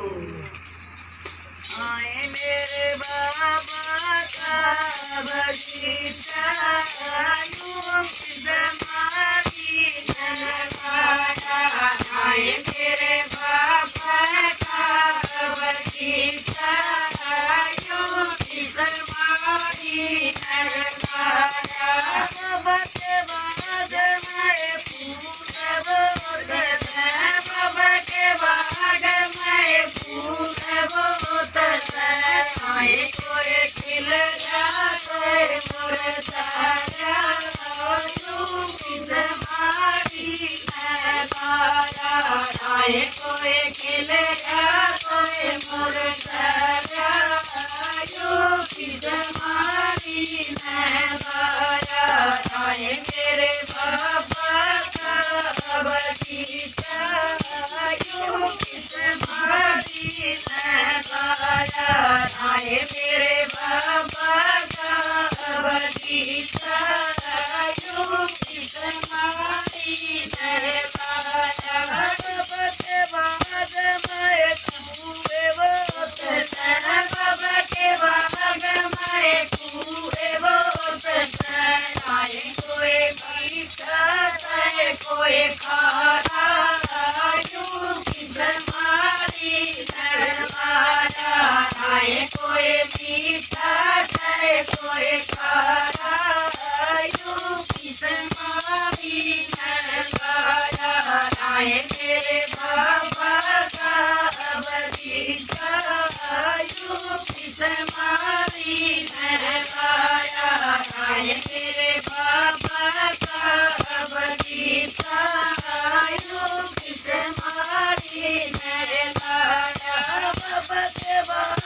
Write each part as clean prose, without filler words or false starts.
आए मेरे बाबा का बगीचा यूं तुम्हारी नरमाया। आए मेरे बाबा का बगीचा यूं तुम्हारी नरमाया। बाबा के बाद मैं फूल बोते हैं, बाबा के बाद मैं फूल बोते हैं। आए कोई खिल जाते मोर तारा यूं तुम्हारी नरमाया। आए कोई खिल जाते मोर तारा यूं तुम्हारी नरमाया। आए मेरे बाबा का बगीचा यूं तुम्हारी नरमाया। आए मेरे बाबा का बगीचा यूं तुम्हारी नरमाया। बाबा के बाद मैं कुएं बोते हैं, बाबा के बाद मैं कुएं बोते हैं। आए कोई मीठा है कोई खारा यूं तुम्हारी नरमाया। आए कोई मीठा है कोई खारा यूं तुम्हारी नरमाया। आए मेरे बाबा का बगीचा यूं तुम्हारी नरमाया। आए मेरे बाबा का बगीचा यूं तुम्हारी नरमाया। बाबा के बाद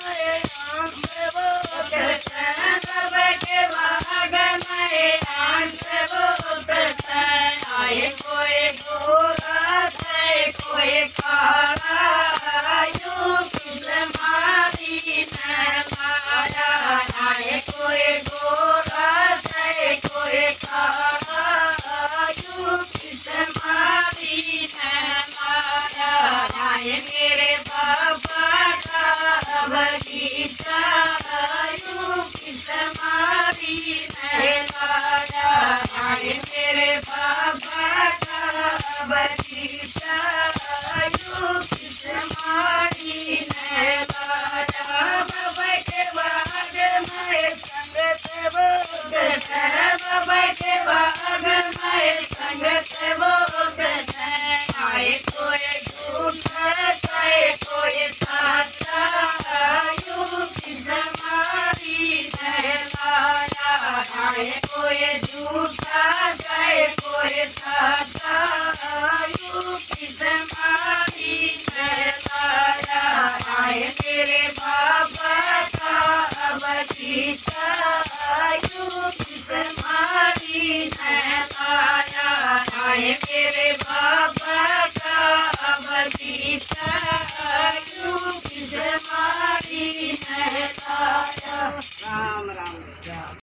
मैं आंख बोते हैं, बाबा के बाद मैं आंख बोते हैं। आए कोई गोरा है कोई काला यूं तुम्हारी नरमाया। आए कोई गोरा है कोई काला यूं तुम्हारी नरमाया। आए मेरे बाबा का बगीचा यूं तुम्हारी नरमाया। आए मेरे बाबा का बगीचा यूं तुम्हारी नरमाया। बाबा के बाद मैं संगत बोते हैं, बाबा के बाद मैं संगत बोते हैं। आए कोई झूठा है कोई साचा यूं तुम्हारी नरमाया। आए कोई झूठा है कोई साचा यूं तुम्हारी नरमाया। आए मेरे